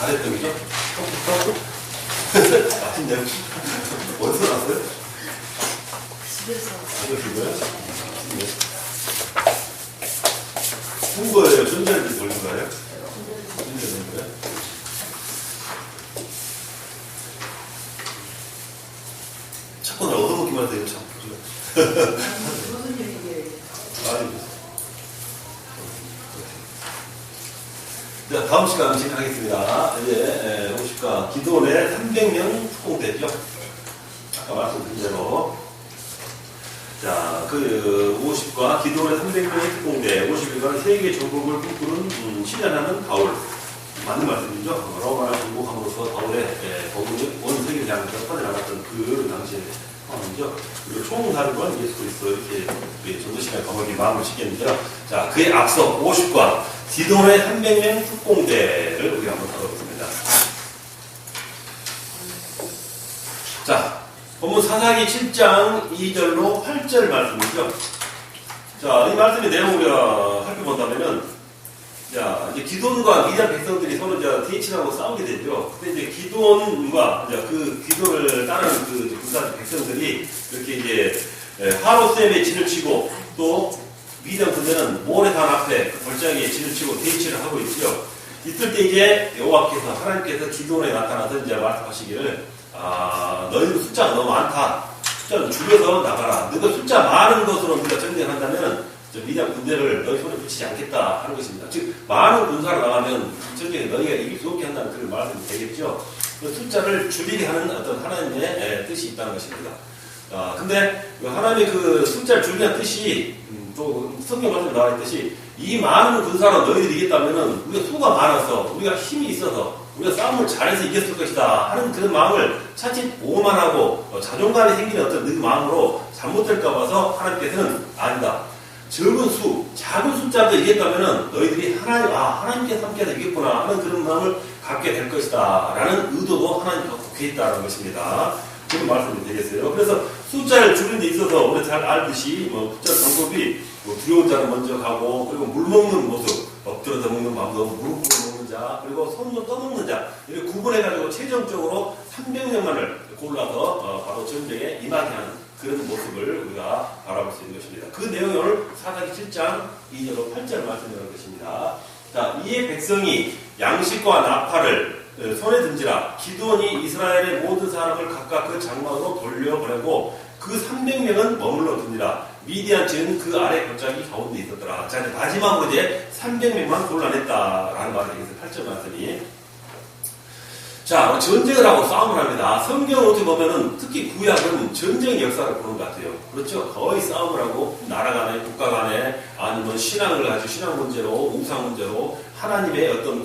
잘했던 거죠? 맛있네요. 어디서 났어요? 집에서. 이거요? 푼 거예요? 전자레인지 돌린 거예요? 전자레인지 거예요? 자꾸 날 얻어먹기만 해도 이거 참. 무슨 얘기예요? 아니. 자, 다음 시간 진행하겠습니다. 이제 50과 기도원의 300명 특공대죠. 아까 말씀드린 대로. 자, 그 50과 기도원의 300명의 특공대, 51과 세계 정복을 꿈꾸는 실현하는 바울. 맞는 말씀이죠. 로마를 정복함으로써 바울의 온 세계를 향해서 퍼져나갔던 그 당시의 상황이죠. 그리고 총사령관 예수 그리스도 이렇게 전도시간 감옥에 마음을 씻겠는데요. 자, 그에 앞서 50과 기도원의 300명 특공대를 우리 한번 다뤄보겠습니다. 자, 본문 사사기 7장 2절로 8절 말씀이죠. 자, 이 말씀의 내용을 우리가 살펴본다면은, 자, 이제 기도원과 미디안 백성들이 서로 이제 대치하고 싸우게 되죠. 근데 이제 기도원과 이제 그 기도를 따르는 그 군사 백성들이 이렇게 이제 하롯셈에 진을 치고 또 미디안 군대는 모래산 앞에 그 골짜기에 진을 치고 대치를 하고 있죠. 이럴 때 이제 여호와께서 하나님께서 기도원에 나타나서 이제 말씀하시기를 너희들 숫자가 너무 많다. 숫자를 줄여서 나가라. 너희가 숫자 많은 것으로 우리가 전쟁한다면 미디안 군대를 너희 손에 붙이지 않겠다 하는 것입니다. 즉 많은 군사로 나가면 전쟁에 너희가 이길 수 없게 한다는 그런 말씀이 되겠죠. 그 숫자를 줄이게 하는 어떤 하나님의 뜻이 있다는 것입니다. 근데 하나님의 그 숫자를 줄이는 뜻이 또 성경 말씀에 나와 있듯이 이 많은 군사로 너희들이 이겼다면은 우리가 수가 많아서 우리가 힘이 있어서 우리가 싸움을 잘해서 이겼을 것이다 하는 그런 마음을 차칫 오만하고 자존감이 생기는 어떤 그 마음으로 잘못될까 봐서 하나님께서는 아니다. 적은 수, 작은 숫자도 이겼다면은 너희들이 하나님께서 함께해서 이겼구나 하는 그런 마음을 갖게 될 것이다 라는 의도도 하나님과 국해 있다는 것입니다. 그런 말씀이 되겠어요. 그래서 숫자를 줄이는 데 있어서 우리 잘 알듯이 숫자 방법이 두려운 자는 먼저 가고 그리고 물 먹는 모습, 엎드려서 먹는 방법, 무릎 꿇어 먹는 자, 그리고 손으로 떠먹는 자 이렇게 구분해가지고 최종적으로 300명만을 골라서 바로 전쟁에 임하게 하는 그런 모습을 우리가 바라볼 수 있는 것입니다. 그 내용을 사사기 7장 2절로 8절 말씀드리는 것입니다. 자, 이에 백성이 양식과 나팔을 손에 든지라 기드온이 이스라엘의 모든 사람을 각각 그 장막으로 돌려보내고 그 300명은 머물러 든지라 미디안 지는 그 아래 골짜기 가운데 있었더라. 자, 마지막으로 이제 300명만 골라냈다라는 말이 있어요. 8절 말씀이. 자, 전쟁을 하고 싸움을 합니다. 성경을 어떻게 보면은 특히 구약은 전쟁의 역사를 보는 것 같아요. 그렇죠? 거의 싸움을 하고 나라 간에, 국가 간에, 아니면 신앙을 가지고 신앙 문제로, 우상 문제로 하나님의 어떤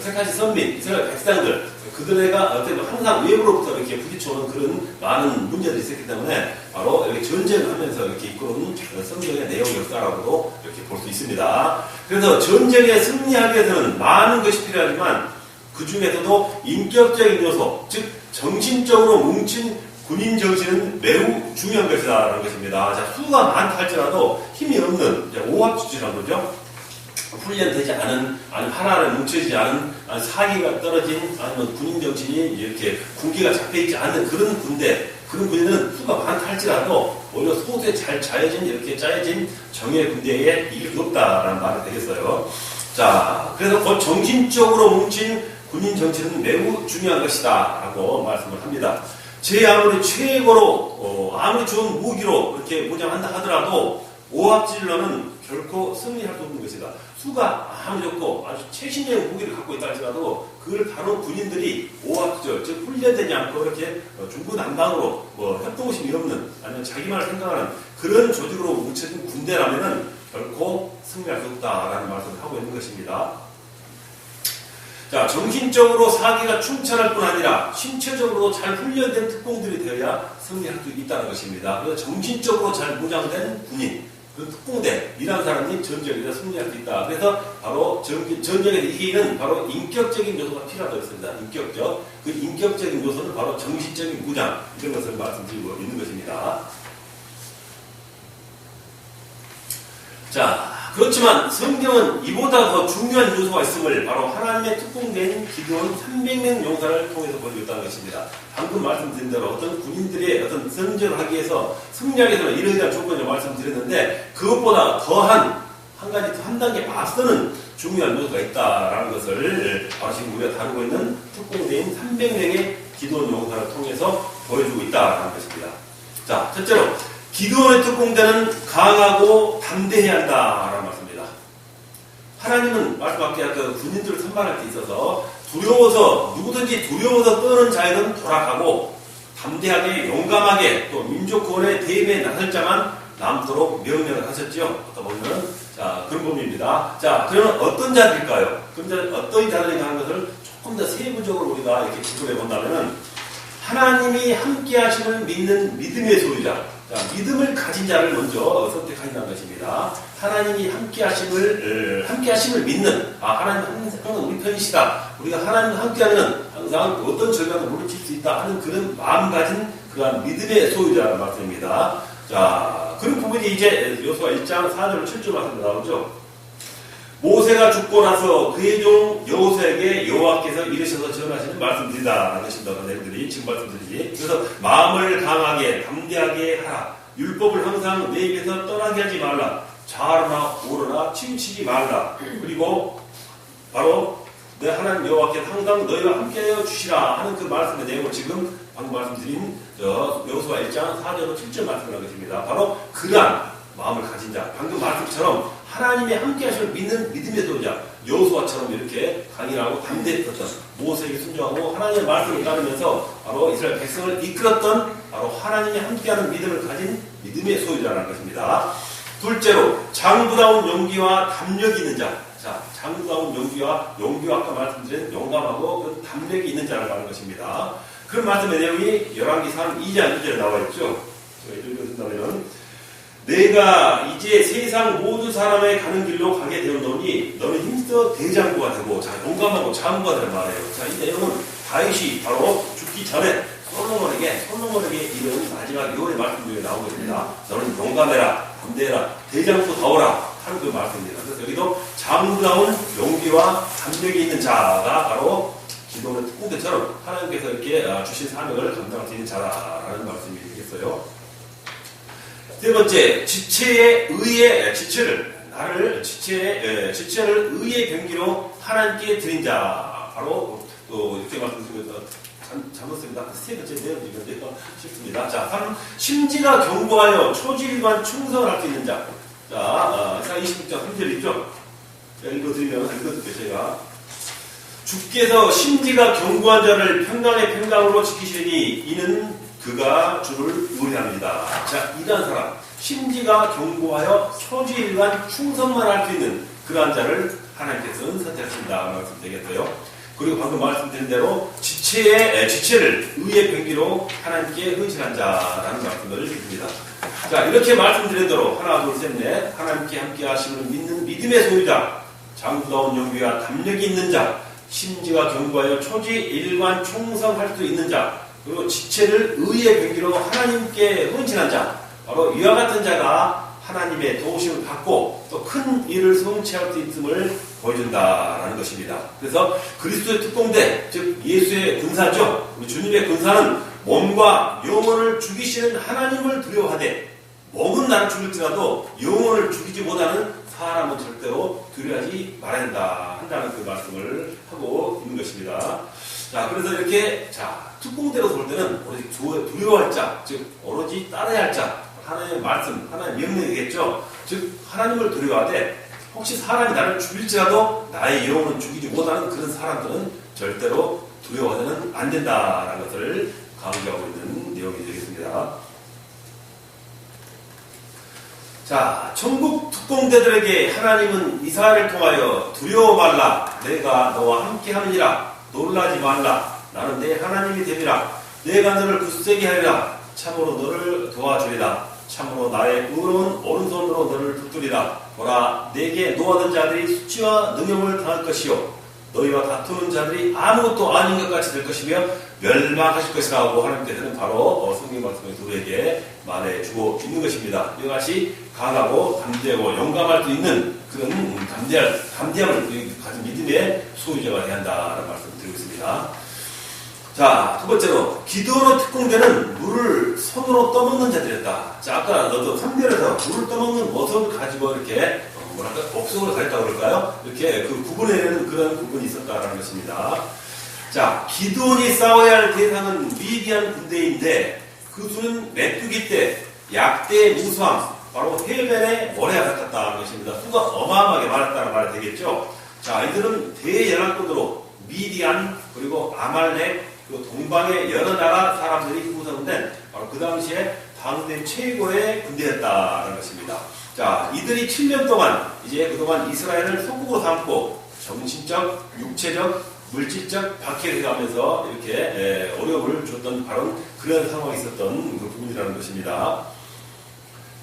택하신 선민, 이스라엘 백성들, 그들에가 어떻게 항상 외부로부터 이렇게 부딪혀오는 그런 많은 문제들이 있었기 때문에 바로 이렇게 전쟁을 하면서 이렇게 이끄는 성경의 내용 역사라고도 이렇게 볼 수 있습니다. 그래서 전쟁에 승리하기 위해서는 많은 것이 필요하지만 그 중에서도 인격적인 요소, 즉 정신적으로 뭉친 군인 정신은 매우 중요한 것이다라는 것입니다. 자, 수가 많다 할지라도 힘이 없는 오합지졸이라는 거죠. 훈련되지 않은, 아니면 하나를 뭉쳐지지 않은, 아니면 사기가 떨어진, 아니면 군인 정신이 이렇게 군기가 잡혀있지 않는 그런 군대, 그런 군대는 수가 많다 할지라도 오히려 소수에 잘 짜여진 정예 군대에 이길 수 없다라는 말이 되겠어요. 자, 그래서 그 정신적으로 뭉친 군인 정치는 매우 중요한 것이다 라고 말씀을 합니다. 제 아무리 최고로 아무리 좋은 무기로 이렇게 무장한다 하더라도 오합질로는 결코 승리할 수 없는 것이다. 수가 아무리 좋고 아주 최신적인 무기를 갖고 있다 할지라도 그걸 다룬 군인들이 오합질, 즉 훈련되지 않고 이렇게 중구난방으로 협동심이 없는 아니면 자기만을 생각하는 그런 조직으로 뭉쳐진 군대라면은 결코 승리할 수 없다라는 말씀을 하고 있는 것입니다. 자, 정신적으로 사기가 충천할 뿐 아니라 신체적으로도 잘 훈련된 특공들이 되어야 승리할 수 있다는 것입니다. 그래서 정신적으로 잘 무장된 군인, 그 특공대, 이런 사람이 전쟁에서 승리할 수 있다. 그래서 바로 전쟁에서 이기는 바로 인격적인 요소가 필요하다고 했습니다. 인격적. 그 인격적인 요소는 바로 정신적인 무장, 이런 것을 말씀드리고 있는 것입니다. 자, 그렇지만 성경은 이보다 더 중요한 요소가 있음을 바로 하나님의 특공된 기도원 300명 용사를 통해서 보여주고 있다는 것입니다. 방금 말씀드린 대로 어떤 군인들의 어떤 성전을 하기 위해서 승리하기 위해서는 이러이러한 조건을 말씀드렸는데 그것보다 더한 한 가지 더 한 단계 앞서는 중요한 요소가 있다라는 것을 바로 지금 우리가 다루고 있는 특공대인 300명의 기도원 용사를 통해서 보여주고 있다라는 것입니다. 자, 첫째로 기도원의 특공대는 강하고 담대해야 한다라는 말씀입니다. 하나님은 말씀하신 아까 군인들을 선발할 때 있어서 두려워서 누구든지 두려워서 떠는 자에는 돌아가고 담대하게 용감하게 또 민족 구원의 대회에 나설 자만 남도록 명령을 하셨죠. 어떤 보면 자 그런 부분입니다. 자 그러면 어떤 자들일까요? 그럼 어떤 자들인가 하는 것을 조금 더 세부적으로 우리가 이렇게 구분해 본다면은 하나님이 함께하심을 믿는 믿음의 소유자. 자, 믿음을 가진 자를 먼저 선택한다는 것입니다. 하나님이 함께하심을 믿는, 하나님 항상 우리 편이시다. 우리가 하나님과 함께하면 항상 어떤 절망을 물리칠 수 있다 하는 그런 마음 가진 그러한 믿음의 소유자라는 말씀입니다. 자, 그런 부분이 이제 여호수아 1장 4절 7절 말씀에 나오죠. 모세가 죽고 나서 그의 종 여호수아에게 여호와께서 이르셔서 전하시는 말씀들이다라는 것입니다. 내용들이 지금 말씀드리지. 그래서 마음을 강하게 담대하게 하라. 율법을 항상 내 입에서 떠나게 하지 말라. 좌로나 우로나 치우치지 말라. 그리고 바로 내 하나님 여호와께서 항상 너희와 함께하여 주시라 하는 그 말씀의 내용을 지금 방금 말씀드린 여호수아 1장 4절로 7절 말씀하는 것입니다. 바로 그러한 마음을 가진 자, 방금 말씀처럼 하나님의 함께하심을 믿는 믿음의 소유자, 여호수아처럼 이렇게 강인하고 담대했던 모세에게 순종하고 하나님의 말씀을 따르면서 바로 이스라엘 백성을 이끌었던 바로 하나님의 함께하는 믿음을 가진 믿음의 소유자라는 것입니다. 둘째로 장부다운 용기와 담력이 있는 자. 자, 장부다운 용기와 아까 말씀드린 용감하고 그 담력이 있는 자라고 하는 것입니다. 그런 말씀의 내용이 열왕기상 2장 2절에 나와 있죠. 제가 읽어드린다면 내가 이제 세상 모든 사람의 가는 길로 가게 되었노니 너는 힘써 대장부가 되고, 자, 용감하고 장부가 되는 말이에요. 자, 이 내용은 다윗이 바로 죽기 전에 솔로몬에게 이런 마지막 요의 말씀 중에 나온 것입니다. 너는 용감해라, 담대해라, 대장부다워라 하는 그 말씀입니다. 그래서 여기도 장부다운 용기와 담력이 있는 자가 바로 기도는 특공대처럼 하나님께서 이렇게 주신 사명을 감당할 수 있는 자라는 말씀이 되겠어요. 세 번째, 지체의 의의 지체를 의의 병기로 하나님께 드린 자. 바로 또 이렇게 말씀드리면서 잘못습니다. 세 번째 내용이 쉽습니다. 자, 3. 심지가 견고하여 초지일관 충성을 할 수 있는 자. 자, 26장 3절 있죠? 읽어드릴게요, 제가. 주께서 심지가 견고한 자를 평강의 평강으로 지키시니 이는 그가 주를 의뢰합니다. 자, 이러한 사람, 심지가 견고하여 초지일관 충성만 할 수 있는 그러한 자를 하나님께서는 선택하신다 말씀 되겠어요. 그리고 방금 말씀드린 대로 지체를 의의 병기로 하나님께 헌신한 자라는 말씀을 드립니다. 자, 이렇게 말씀드린 대로 하나, 둘, 셋, 넷 하나님께 함께 하심을 믿는 믿음의 소유자, 장부다운 용기와 담력이 있는 자, 심지가 견고하여 초지일관 충성할 수 있는 자, 그리고 지체를 의의 병기로 하나님께 헌신한 자, 바로 이와 같은 자가 하나님의 도우심을 받고 또 큰 일을 성취할 수 있음을 보여준다라는 것입니다. 그래서 그리스도의 특공대, 즉 예수의 군사죠. 우리 주님의 군사는 몸과 영혼을 죽이시는 하나님을 두려워하되 몸은 나를 죽일지라도 영혼을 죽이지 못하는 사람은 절대로 두려워하지 말아야 한다는 그 말씀을 하고 있는 것입니다. 자, 그래서 이렇게 특공대로 볼 때는 오로지 두려워할 자, 즉 오로지 따라야 할 자, 하나님의 말씀, 하나님의 명령이겠죠. 즉 하나님을 두려워하되 혹시 사람이 나를 죽일지라도 나의 영혼은 죽이지 못하는 그런 사람들은 절대로 두려워하면 안 된다라는 것을 강조하고 있는 내용이 되겠습니다. 자, 천국 특공대들에게 하나님은 이사야를 통하여 두려워 말라, 내가 너와 함께 하느니라, 놀라지 말라, 나는 내 하나님이 되리라, 내가 너를 굳세게 하리라, 참으로 너를 도와주리라, 참으로 나의 의로운 오른손으로 너를 붙들리라, 보라, 내게 노하던 자들이 수치와 능욕을 당할 것이요 너희와 다투는 자들이 아무것도 아닌 것 같이 될 것이며 멸망하실 것이라고 하나님께서는 바로 성경 말씀을 우리에게 말해주고 있는 것입니다. 이와 같이 강하고 담대하고 용감할 수 있는 그런 담대함을 가진 믿음의 소유자가 돼야 한다는 말씀을 드리고 있습니다. 자, 두 번째로 기도로 특공되는 물을 손으로 떠먹는 자들이었다. 자, 아까 너도 3절에서 물을 떠먹는 모습을 가지고 이렇게 업속으로 가렸다고 그럴까요? 이렇게 그 구분해내는 그런 부분이 있었다라는 것입니다. 자, 기도원이 싸워야 할 대상은 미디안 군대인데 그 수는 메뚜기 때 약대 무수함, 바로 해변의 모래와 같았다는 것입니다. 수가 어마어마하게 많았다는 말이 되겠죠. 자, 이들은 대연합군으로 미디안 그리고 아말렉 그 동방의 여러 나라 사람들이 구성된 바로 그 당시에 당대 최고의 군대였다는 것입니다. 자, 이들이 7년 동안 이제 그동안 이스라엘을 속국으로 삼고 정신적, 육체적, 물질적 박해를 가면서 이렇게 어려움을 줬던 바로 그런 상황이 있었던 그 부분이라는 것입니다.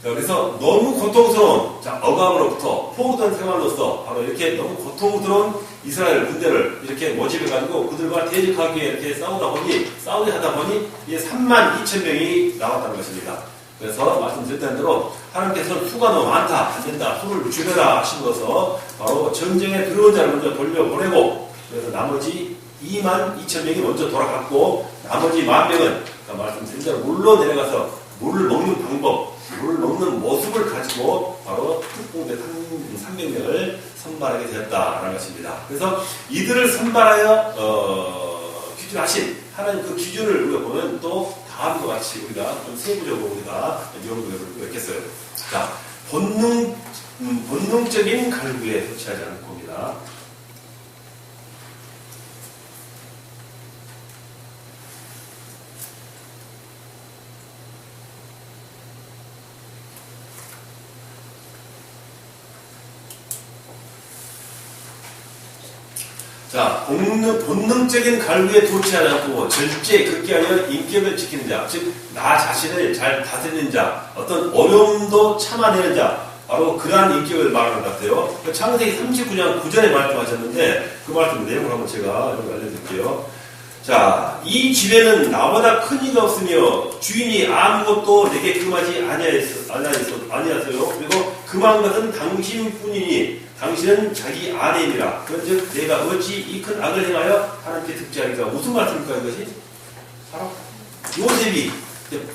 자, 그래서 너무 고통스러운 억압으로부터 포로된 생활로서 바로 이렇게 너무 고통스러운 이스라엘 군대를 이렇게 모집해가지고 그들과 대적하기 위해 이렇게 싸우다 보니 이제 32,000명이 나왔다는 것입니다. 그래서 말씀드렸던 대로 하나님께서는 수가 너무 많다, 안 된다, 수를 줄여라 하시면서 바로 전쟁에 들어온 자를 먼저 돌려보내고 그래서 나머지 22,000명이 먼저 돌아갔고 나머지 10,000명은 말씀드린 대로 물로 내려가서 물을 먹는 방법, 물을 먹는 모습을 가지고 바로 특공대 300명을 선발하게 되었다라는 것입니다. 그래서 이들을 선발하여 기준하신 하나님 그 기준을 우리가 보면 또 다음과 같이 우리가 좀 세부적으로 우리가 연구해 볼 수가 있겠어요. 자, 본능적인 갈구에 소치하지 않을 겁니다. 자, 본능적인 갈구에 도취하지 않고 절제, 극기하여 인격을 지키는 자, 즉 나 자신을 잘 다스리는 자, 어떤 어려움도 참아내는 자, 바로 그러한 인격을 말하는 것 같아요. 창세기 39장 9절에 말씀하셨는데 그 말씀 내용을 한번 제가 알려드릴게요. 자, 이 집에는 나보다 큰 이가 없으며 주인이 아무것도 내게 금하지 아니하세요. 그리고 금한 것은 당신뿐이니 당신은 자기 아내이니라. 그런즉 내가 어찌 이 큰 악을 행하여 하나님께 득죄하리까. 무슨 말씀입니까 이것이? 바로 요셉이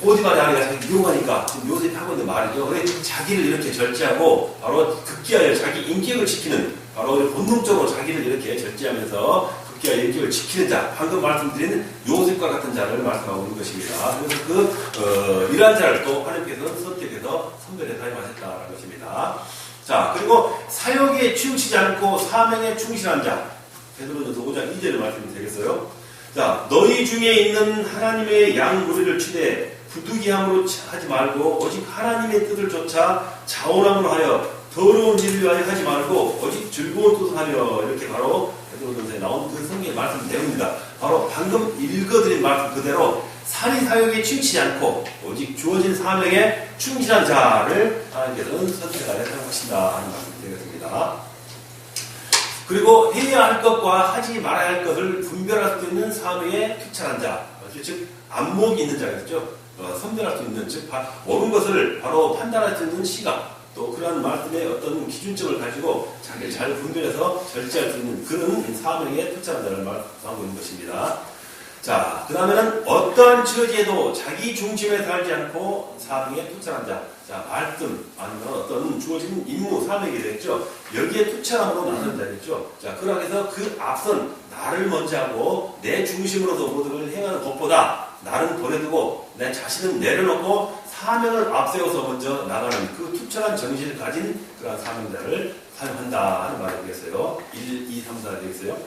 보디발의 아내가 자기 미용하니까 지금 요셉이 하고 있는 말이죠. 그래 자기를 이렇게 절제하고 바로 극기하여 자기 인격을 지키는 바로 본능적으로 자기를 이렇게 절제하면서 극기하여 인격을 지키는 자, 방금 말씀드린 요셉과 같은 자를 말씀하고 있는 것입니다. 그래서 이러한 자를 또 하나님께서는 선택해서 선별해 사용하셨다는 것입니다. 자, 그리고 사역에 치우치지 않고 사명에 충실한 자, 베드로전서 5장 2절의 말씀이 되겠어요. 자, 너희 중에 있는 하나님의 양 무리를 치되 부득이함으로 하지 말고 오직 하나님의 뜻을 쫓아 자원함으로 하여 더러운 일을 위하여 하지 말고 오직 즐거운 뜻을 하며, 이렇게 바로 베드로전서에 나온 그 성경의 말씀 내용입니다. 바로 방금 읽어드린 말씀 그대로 사리 사역에 치우치지 않고 오직 주어진 사명에 충실한 자를 하나님께서는 선택하여 사용하신다 하는 말씀이 되겠습니다. 그리고 해야 할 것과 하지 말아야 할 것을 분별할 수 있는 사명에 투철한 자, 즉 안목이 있는 자겠죠. 선별할 수 있는, 즉 옳은 것을 바로 판단할 수 있는 시각, 또 그러한 말씀의 어떤 기준점을 가지고 자기를 잘 분별해서 절제할 수 있는 그런 사명에 투철한 자를 말하고 있는 것입니다. 자, 그 다음에는 어떠한 처지에도 자기 중심에 살지 않고 사명에 투철한 자. 자, 말씀, 아니면 어떤 주어진 임무, 사명이 되겠죠. 여기에 투철함으로 나서는 자겠죠. 자, 그러해서 그 앞선 나를 먼저 하고 내 중심으로서 모든 걸 행하는 것보다 나를 버려두고 내 자신은 내려놓고 사명을 앞세워서 먼저 나가는 그 투철한 정신을 가진 그런 사명자를 사용한다 하는 말이 되겠어요. 1, 2, 3, 4 되겠어요.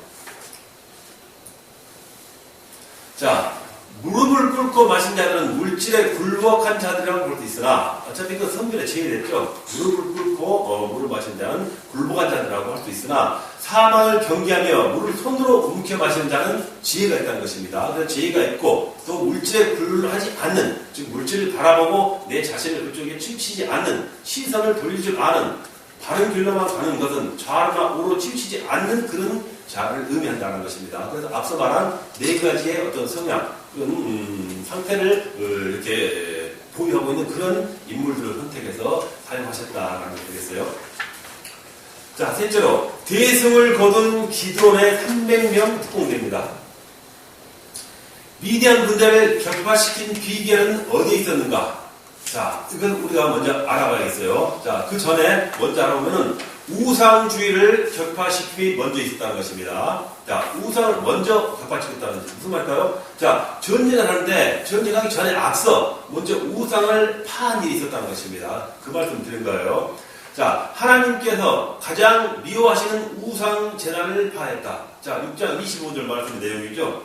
자, 무릎을 꿇고 마신 자들은 물질에 굴복한 자들이라고 볼 수 있으나, 어차피 그 성경에 제외됐죠. 무릎을 꿇고 물을 마신 자는 굴복한 자들이라고 할 수 있으나, 사망을 경계하며 물을 손으로 움켜 마시는 자는 지혜가 있다는 것입니다. 그래서 지혜가 있고 또 물질에 굴하지 않는, 즉 물질을 바라보고 내 자신을 그쪽에 치우치지 않는, 시선을 돌릴 줄 아는, 바른 길로만 가는 것은 좌우나 우로 치우치지 않는 그런 자를 의미한다는 것입니다. 그래서 앞서 말한 네 가지의 어떤 성향, 그런 상태를 이렇게 보유하고 있는 그런 인물들을 선택해서 사용하셨다라는 게 되겠어요. 자, 셋째로 대승을 거둔 기드온의 300명 특공대입니다. 미디안 군대를 격파시킨 비결은 어디에 있었는가? 자, 이건 우리가 먼저 알아봐야겠어요. 자, 그 전에 먼저 알아보면은 우상주의를 격파시킴이 먼저 있었다는 것입니다. 자, 우상을 먼저 격파시켰다는 것이 무슨 말일까요? 자, 전쟁을 하는데 전쟁하기 전에 앞서 먼저 우상을 파한 일이 있었다는 것입니다. 그 말씀 드린 거예요. 자, 하나님께서 가장 미워하시는 우상 제단을 파했다. 자, 6장 25절 말씀의 내용이죠.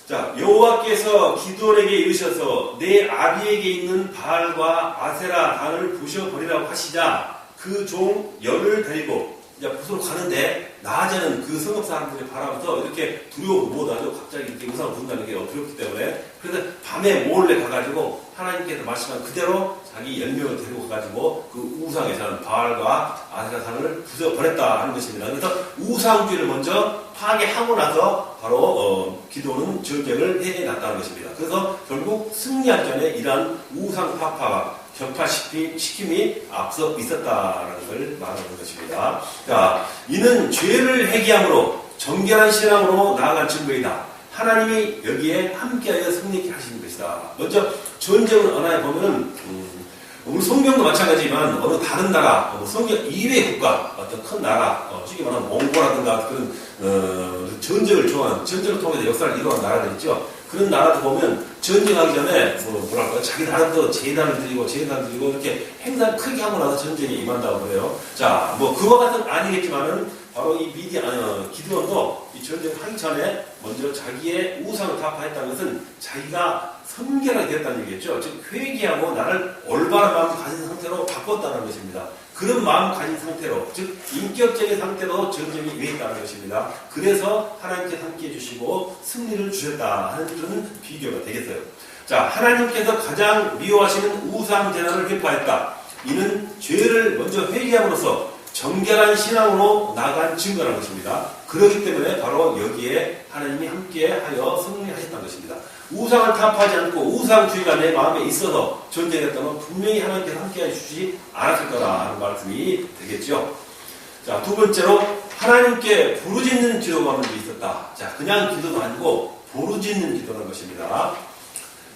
자, 여호와께서 기드온에게 이르셔서 내 아비에게 있는 바알과 아세라 단을 부셔버리라고 하시자 그 종 열을 데리고 이제 부서로 가는데 낮에는 그 성읍 사람들이 바라보면서 이렇게 두려워 못하죠. 갑자기 이렇게 우상을 부른다는 게 두렵기 때문에. 그래서 밤에 몰래 가가지고 하나님께서 말씀한 그대로 자기 10명을 데리고 가가지고 그 우상에 사는 바알과 아세라 단을 부숴버렸다 하는 것입니다. 그래서 우상주의를 먼저 파괴하고 나서 바로 기도는 전쟁을 해놨다는 것입니다. 그래서 결국 승리하기 전에 이러한 우상 파파가 격파시킴이 앞서 있었다라는 걸 말하는 것입니다. 자, 이는 죄를 회개함으로 정결한 신앙으로 나아갈 증거이다. 하나님이 여기에 함께하여 승리케 하시는 것이다. 먼저 전쟁을 언어에 보면은 우리 성경도 마찬가지지만 어느 다른 나라, 성경 이외의 국가, 어떤 큰 나라, 쉽게 말하면 몽고라든가 그런 전쟁을 좋아하는, 전쟁을 통해서 역사를 이루어간 나라들 있죠. 그런 나라도 보면 전쟁하기 전에 뭐랄까 자기 나라도 재단을 드리고 이렇게 행사를 크게 하고 나서 전쟁에 임한다고 그래요. 자, 뭐 그와 같은 아니겠지만은 바로 이 기드온도 이 전쟁을 하기 전에 먼저 자기의 우상을 타파했다는 것은 자기가 성결하게 되었다는 얘기겠죠. 즉 회개하고 나를 올바른 마음 가진 상태로 바꿨다는 것입니다. 그런 마음 가진 상태로, 즉 인격적인 상태로 전쟁이 임했다는 것입니다. 그래서 하나님께서 함께해 주시고 승리를 주셨다 하는 그런 비교가 되겠어요. 자, 하나님께서 가장 미워하시는 우상 제단을 회파했다. 이는 죄를 먼저 회개함으로써 정결한 신앙으로 나간 증거라는 것입니다. 그렇기 때문에 바로 여기에 하나님이 함께하여 승리하셨다는 것입니다. 우상을 타파하지 않고 우상주의가 내 마음에 있어서 전쟁했다면 분명히 하나님께서 함께해 주시지 않았을 거라는 말씀이 되겠죠. 자, 두 번째로 하나님께 부르짖는 기도가 먼저 있었다. 자, 그냥 기도도 아니고 부르짖는 기도라는 것입니다.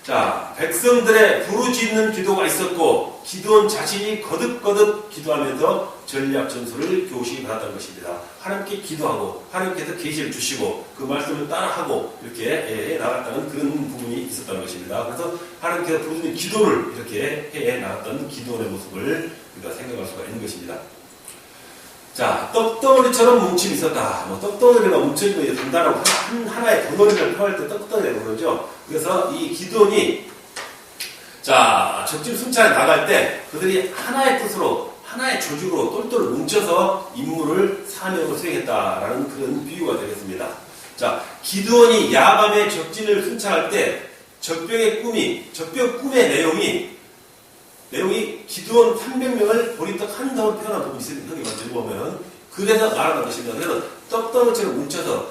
자, 백성들의 부르짖는 기도가 있었고 기드온 자신이 거듭거듭 기도하면서 전략 전술을 교훈이 받았다는 것입니다. 하나님께 기도하고 하나님께서 계시를 주시고 그 말씀을 따라하고 이렇게 해 나갔다는 그런 부분이 있었다는 것입니다. 그래서 하나님께서 부르짖는 기도를 이렇게 해 나갔던 기드온의 모습을 우리가 생각할 수가 있는 것입니다. 자, 떡덩어리처럼 뭉침이 있었다. 떡덩어리가 뭉쳐지면 단단하고 하나의 덩어리를 펴할 때 떡덩어리라고 그러죠. 그래서 이 기드온이 자, 적진 순찰에 나갈 때 그들이 하나의 뜻으로 하나의 조직으로 똘똘 뭉쳐서 임무를 사명으로 수행했다라는 그런 비유가 되겠습니다. 자, 기드온이 야밤에 적진을 순찰할 때 적병 꿈의 내용이 기드온 300명을 보리떡 한 덩을 표현한 부분이 있습니다. 여기 먼저 읽어보면 그래서 말하는 것입니다. 그래서 떡덩어리처럼 뭉쳐서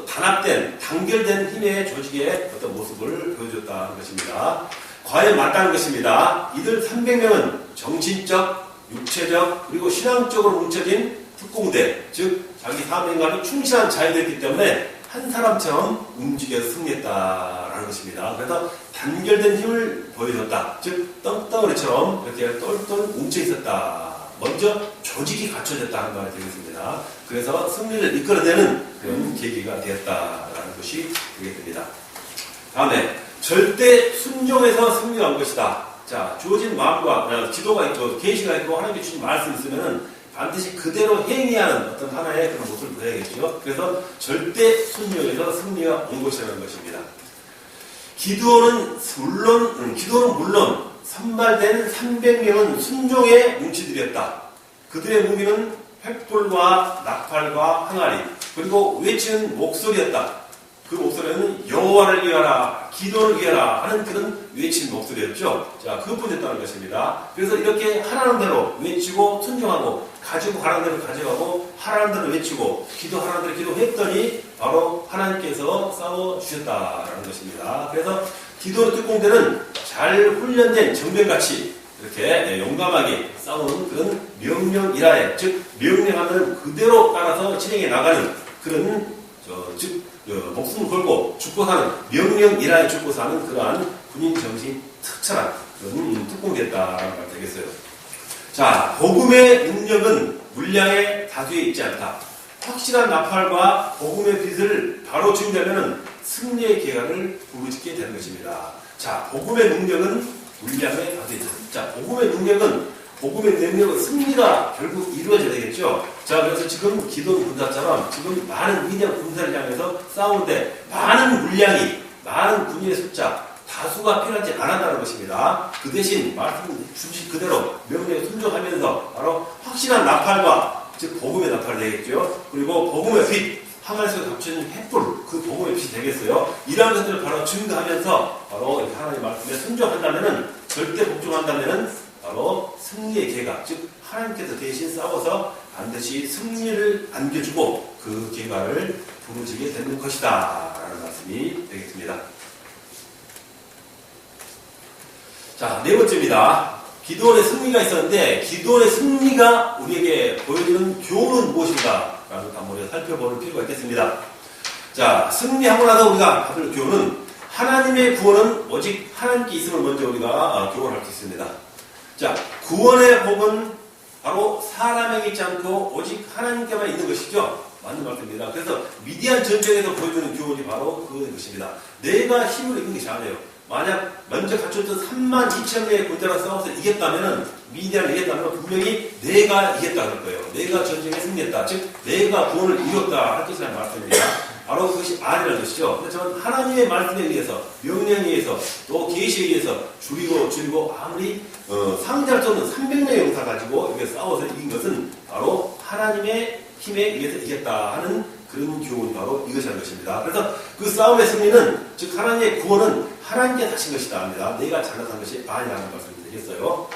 단합된 단결된 힘의 조직의 어떤 모습을 보여줬다는 것입니다. 과연 맞다는 것입니다. 이들 300명은 정신적, 육체적, 그리고 신앙적으로 뭉쳐진 특공대, 즉 자기 사명감이 충실한 자유였기 때문에 한 사람처럼 움직여서 승리했다라는 것입니다. 그래서 단결된 힘을 보여줬다. 즉 떡덩어리처럼 이렇게 똘똘 뭉쳐 있었다. 먼저 조직이 갖춰졌다는 말이 되겠습니다. 그래서 승리를 이끌어내는 그런 계기가 되었다라는 것이 되겠습니다. 다음에 절대 순종해서 승리한 것이다. 자, 주어진 마음과 기도가 있고 계시가 있고 하나님께 주신 말씀이 있으면은 반드시 그대로 행해야 하는 어떤 하나의 그런 모습을 보여야겠죠. 그래서 절대 순종해서 승리가 온 것이라는 것입니다. 기드온은 물론 선발된 300명은 순종의 뭉치들이었다. 그들의 무기는 횃불과 나팔과 항아리 그리고 외치는 목소리였다. 그 목소리는 여호와를 위하라, 기도를 위하라 하는 그런 외치는 목소리였죠. 자, 그것뿐이었다는 것입니다. 그래서 이렇게 하라는 대로 외치고 순종하고 가지고 가라는 대로 가져가고 하라는 대로 외치고 기도하라는 대로 기도했더니 바로 하나님께서 싸워주셨다라는 것입니다. 그래서 기도의 특공대는 잘 훈련된 정병같이 이렇게 용감하게 싸우는 그런 명령이라에, 즉 명령하는 그대로 따라서 진행해 나가는 그런 즉 목숨 걸고 죽고 사는 명령이라에 죽고 사는 그러한 군인 정신이 특출한 그런 특공대였다라는 말 되겠어요. 자, 복음의 능력은 물량의 다수에 있지 않다. 확실한 나팔과 복음의 빛을 바로 준다면 승리의 기회를 부르짖게 되는 것입니다. 자, 복음의 능력은 물량의 다수에 있다. 자, 복음의 능력은 승리가 결국 이루어져야 되겠죠. 자, 그래서 지금 기도원 군사처럼 지금 많은 위대한 군사를 향해서 싸우는데 많은 물량이, 많은 군인의 숫자, 다수가 필요하지 않았다는 것입니다. 그 대신 말씀 주신 그대로 명령에 순종하면서 바로 확실한 나팔과, 즉 복음의 나팔이 되겠죠. 그리고 복음의 빛, 항아리에서 갇혀있는 횃불, 그 복음의 빛이 되겠어요. 이러한 것들을 바로 증거하면서 바로 하나님의 말씀에 순종한다면은, 절대 복종한다면은 바로 승리의 계가, 즉 하나님께서 대신 싸워서 반드시 승리를 안겨주고 그 계가를 부르짖게 되는 것이다 라는 말씀이 되겠습니다. 자, 네 번째입니다. 기도원의 승리가 있었는데 기도원의 승리가 우리에게 보여주는 교훈은 무엇인가 라는 것 한번 살펴볼 필요가 있겠습니다. 자, 승리하고 나서 우리가 받을 교훈은 하나님의 구원은 오직 하나님께 있음을 먼저 우리가 교훈할 수 있습니다. 자, 구원의 복은 바로 사람에게 있지 않고 오직 하나님께만 있는 것이죠. 맞는 말씀입니다. 그래서 미디안 전쟁에서 보여주는 교훈이 바로 그것입니다. 내가 힘으로 이긴 것이 아니에요. 만약 먼저 갖췄던 32,000명의 군대랑 싸워서 이겼다면, 미디안을 이겼다면 분명히 내가 이겼다 그럴 거예요. 내가 전쟁에 승리했다. 즉 내가 구원을 이뤘다 할 것이라는 말씀입니다. 바로 그것이 아니라는 것이죠. 그렇지만 하나님의 말씀에 의해서, 명령에 의해서, 또 계시에 의해서 줄이고 아무리 상대할 수 없는 300명의 용사 가지고 이렇게 싸워서 이긴 것은 바로 하나님의 힘에 의해서 이겼다 하는 그런 교훈이 바로 이것이라는 것입니다. 그래서 그 싸움의 승리는, 즉 하나님의 구원은 하나님께 다신 것이다 합니다. 내가 잘못한 것이 아니라는 말씀이 되겠어요.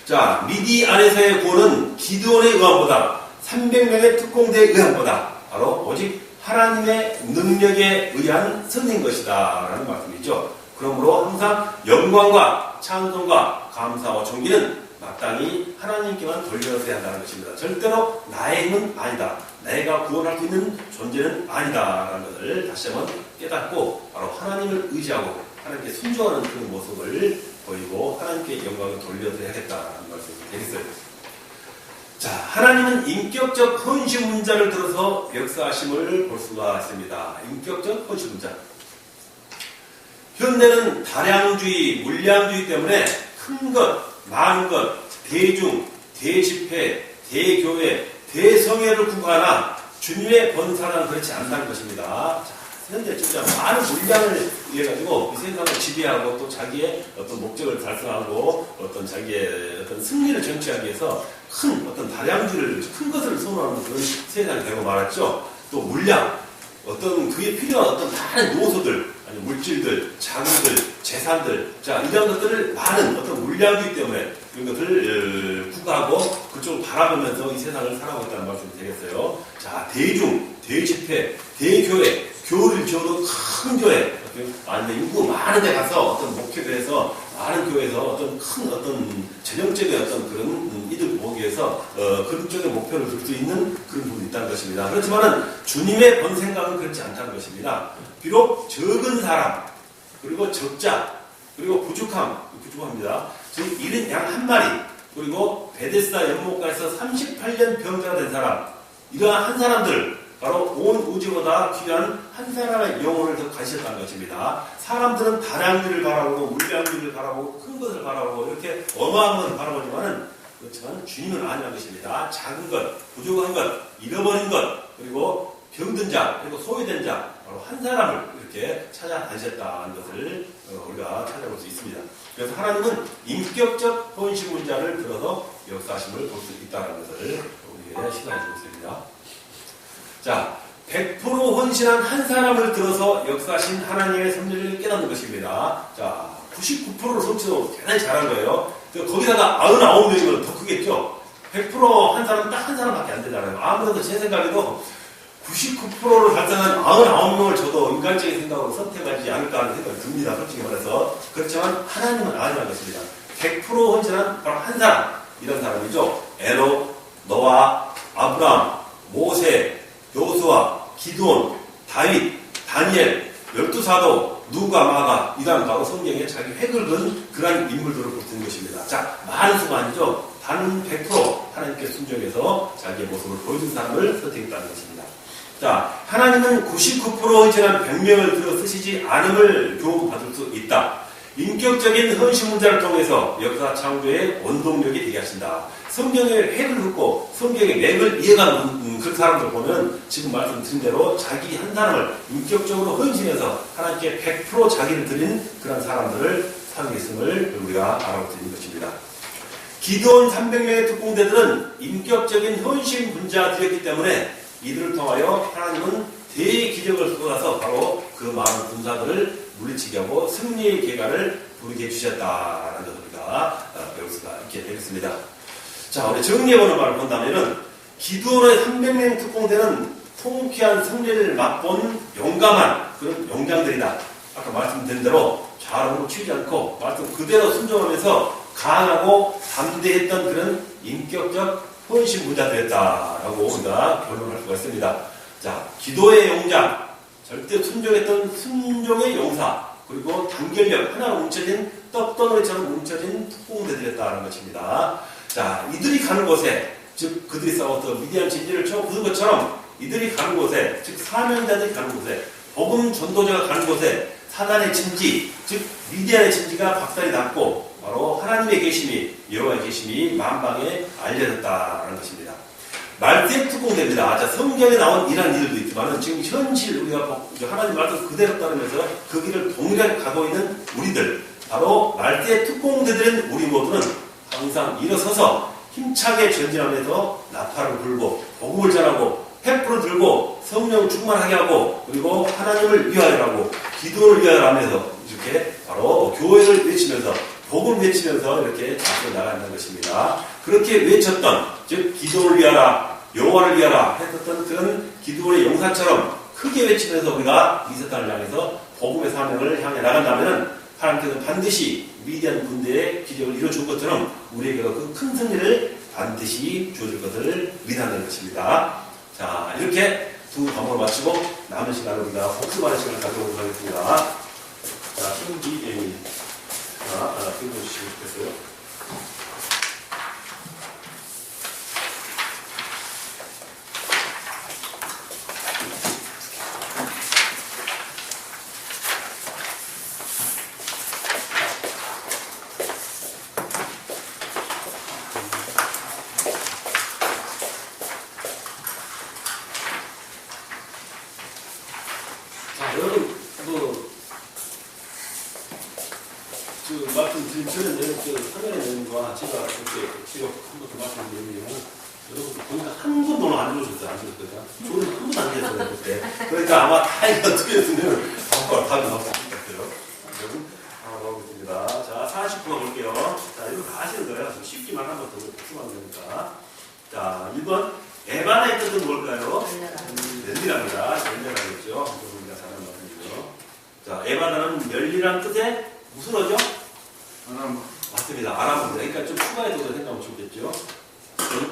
자, 미디 안에서의 구원은 기드온의 의함보다, 300명의 특공대의 의함보다 바로 오직 하나님의 능력에 의한 승리인 것이다 라는 말씀이죠. 그러므로 항상 영광과 찬송과 감사와 존귀는 마땅히 하나님께만 돌려서야 한다는 것입니다. 절대로 나의 힘은 아니다. 내가 구원할 수 있는 존재는 아니다 라는 것을 다시 한번 깨닫고 바로 하나님을 의지하고 하나님께 순종하는 그런 모습을 보이고 하나님께 영광을 돌려드려야겠다는 말씀이 되겠어요. 자, 하나님은 인격적 헌신문자를 들어서 역사하심을 볼 수가 있습니다. 인격적 헌신문자. 현대는 다량주의, 물량주의 때문에 큰 것, 많은 것, 대중, 대집회, 대교회, 대성회를 구가하나 주님의 본사는 그렇지 않다는 것입니다. 자, 현재 진짜 많은 물량을 위해가지고 이 세상을 지배하고 또 자기의 어떤 목적을 달성하고 어떤 자기의 어떤 승리를 쟁취하기 위해서 큰 어떤 다량주를, 큰 것을 선호하는 그런 세상이 되고 말았죠. 또 물량, 어떤 그에 필요한 어떤 많은 요소들, 아니 물질들, 자금들, 재산들, 자, 이런 것들을 많은 어떤 물량이기 때문에 이런 것을 구가하고 그쪽을 바라보면서 이 세상을 살아가고 있다는 말씀이 되겠어요. 자, 대중, 대집회, 대교회, 교회를 지어도 큰 교회, 아니면 인구 많은 데 가서 어떤 목회교회에서, 많은 교회에서 어떤 큰 어떤 전형적인 어떤 그런 이득을 보기 위해서 그런 쪽에 목표를 둘 수 있는 그런 부분이 있다는 것입니다. 그렇지만은 주님의 본 생각은 그렇지 않다는 것입니다. 비록 적은 사람, 그리고 적자, 그리고 부족합니다. 즉, 이른 양 한 마리, 그리고 베데스다 연못가에서 38년 병자가 된 사람, 이러한 한 사람들, 바로 온 우주보다 귀한 한 사람의 영혼을 더 가지셨다는 것입니다. 사람들은 다량주를 바라보고 물량주를 바라보고 큰 것을 바라보고 이렇게 어마어마한 것을 바라보지만은, 그렇지만 주님은 아니라는 것입니다. 작은 것, 부족한 것, 잃어버린 것, 그리고 병든 자, 그리고 소외된 자, 바로 한 사람을 이렇게 찾아다니셨다는 것을 우리가 찾아볼 수 있습니다. 그래서 하나님은 인격적 헌신문자를 들어서 역사하심을 볼 수 있다는 것을 우리에게 시사해 주고 있습니다. 자, 100% 헌신한 한 사람을 들어서 역사하신 하나님의 섭리를 깨닫는 것입니다. 자, 99%를 성취도 대단히 잘한 거예요. 거기다가 99명이면 더 크겠죠? 100%한 사람, 딱 한 사람밖에 안 되잖아요. 아무래도 제 생각에도 99%를 달성한 99명을 저도 인간적인 생각으로 선택하지 않을까 하는 생각이 듭니다. 솔직히 말해서. 그렇지만 하나님은 아니라는 것입니다. 100% 헌신한 바로 한 사람, 이런 사람이죠. 에녹, 노아, 아브람, 모세, 요수아, 기드온, 다윗, 다니엘, 12사도, 누가, 마가, 이런 바로 성경에 자기 획을 그은 그러한 인물들을 보는 것입니다. 자, 많은 수가 아니죠. 단 100% 하나님께 순종해서 자기의 모습을 보여준 사람을 선택했다는 것입니다. 자, 하나님은 99% 헌신한 100명을 들어 쓰시지 않음을 교훈받을 수 있다. 인격적인 헌신 문자를 통해서 역사 창조의 원동력이 되게 하신다. 성경의 획을 긋고 성경의 맥을 이해가는 그 사람들 보면 지금 말씀드린 대로 자기 한 사람을 인격적으로 헌신해서 하나님께 100% 자기를 드린 그런 사람들을 사용했음을 우리가 알아볼 수 있는 것입니다. 기드온 300명의 특공대들은 인격적인 헌신 분자들이었기 때문에 이들을 통하여 하나님은 대기적을 쏟아서 바로 그 많은 군사들을 물리치게 하고 승리의 계가를 부르게 해주셨다라는 것을 우리가 배울 수가 있게 되겠습니다. 자, 우리 정리해보는 말을 본다면은 기드온의 300명 특공대는 통쾌한 승리를 맛본 용감한 그런 용장들이다. 아까 말씀드린 대로 좌우로 치지 않고 말씀 그대로 순종하면서 강하고 담대했던 그런 인격적 헌신 부자되었다라고 우리가 결론할 수가 있습니다. 자, 기도의 용장, 절대 순종했던 순종의 용사, 그리고 단결력, 하나로 뭉쳐진 떡덩어리처럼 뭉쳐진 특공대들이었다는 것입니다. 자, 이들이 가는 곳에, 즉 그들이 싸웠던 미디안 진지를 처음 부순 것처럼 이들이 가는 곳에, 즉 사명자들이 가는 곳에, 복음 전도자가 가는 곳에 사단의 진지, 즉 미디안의 진지가 박살이 났고 바로 하나님의 계심이, 여호와의 계심이 만방에 알려졌다는 것입니다. 말세 특공대입니다. 자, 성경에 나온 이러한 일들도 있지만 지금 현실 우리가 하나님 말씀 그대로 따르면서 그 길을 동일하게 가고 있는 우리들, 바로 말세 특공대들인 우리 모두는 항상 일어서서 힘차게 전진하면서 나팔을 불고 복음을 전하고 횃불을 들고 성령 충만하게 하고 그리고 하나님을 위하여라고 기도를 위하여 하면서 이렇게 바로 교회를 외치면서 복음을 외치면서 이렇게 앞으로 나가는 것입니다. 그렇게 외쳤던, 즉 기도를 위하라, 여호와를 위하라 했었던 그런 기도의 용사처럼 크게 외치면서 우리가 이스라엘을 향해서 복음의 사명을 향해 나간다면 하나님께서 반드시 미디안 군대의 기적을 이루어준 것처럼 우리에게도 그 큰 승리를 반드시 주어줄 것을 믿는 것입니다. 자, 이렇게 두 과목을 마치고 남은 시간을 우리가 복습하는 시간을 가져보도록 하겠습니다. 자, 신기예미. 읽어주시면 좋겠어요. 자, 여러분, 말씀드린 전에 내용, 화면의 내용과 제가 이렇게 지금 한 번 더 말씀드리면 여러분 보니까 한 번도 안 들어오셨어요. 안 들어오셨어요. 저는 한 번도 안 들었어요. 그때. 그러니까 아마 다 이거 틀렸으면 답이 나왔을 것 같아요. 여러분, 하고 있습니다. 자, 40번 볼게요. 자, 이거 다 아시는 거예요. 쉽기만 한 번 더 복습하면 되니까. 자, 1번. 에바나의 뜻은 뭘까요? 멸리랍니다. 멸리라겠죠. 우리가 잘 아는 말씀이죠. 자, 에바나는 멸리란 뜻의 무슨 어죠? 아람. 맞습니다. 아람어입니다. 그러니까 좀 추가해서 생각하면 좋겠죠.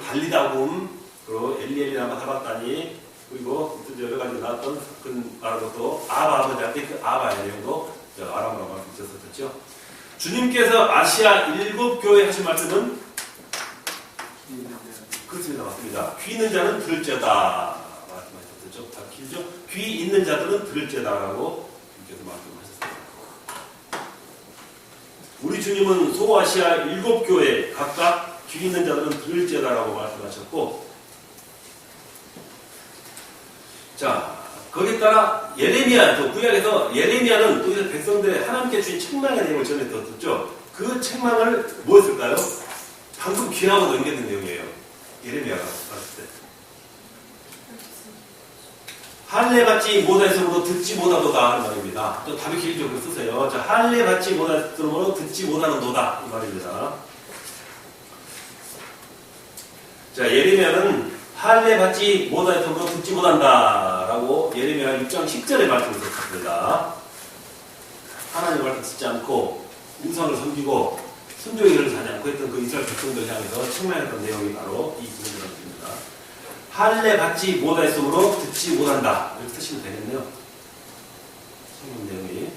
달리다굼, 그리고 엘리엘이라마 사봤다니, 그리고 여러 가지 나왔던 그 아람어도 아바아버지한테 그 아바의 내용도 아람어라고 말씀드렸었죠. 주님께서 아시아 7교회 하신 말씀은 그렇습니다. 맞습니다. 귀 있는 자는 들을지어다 말씀하셨죠. 다 길죠? 귀 있는 자들은 들을지어다라고 주님께서 말씀하셨습니다. 우리 주님은 소아시아 7교회 각각 귀 있는 자들은 들을지어다라고 말씀하셨고, 자, 거기에 따라 예레미야, 또 구약에서 예레미야는 또 이제 백성들의 하나님께 주신 책망의 내용을 전해 들었죠. 그 책망을 뭐였을까요? 방금 귀하고 연결된 내용이에요. 예레미야가 봤을 때. 할례 받지 못하였으므로 듣지 못하도다 하는 말입니다. 또 답이 길죠. 그 쓰세요. 자, 할례 받지 못하였으므로 듣지 못하는 도다 이 말입니다. 자, 예레미야는 할례 받지 못하였으므로 듣지 못한다 라고 예레미야 6장 10절에 말씀하셨습니다. 하나님 말씀 듣지 않고 우상을 섬기고 순종일을 하지 않고 했던 그 이스라엘 백성들 향해서 책망했던 내용이 바로 이 구절입니다. 할례 받지 못하였으므로 듣지 못한다. 이렇게 쓰시면 되겠네요. 성경 내용이.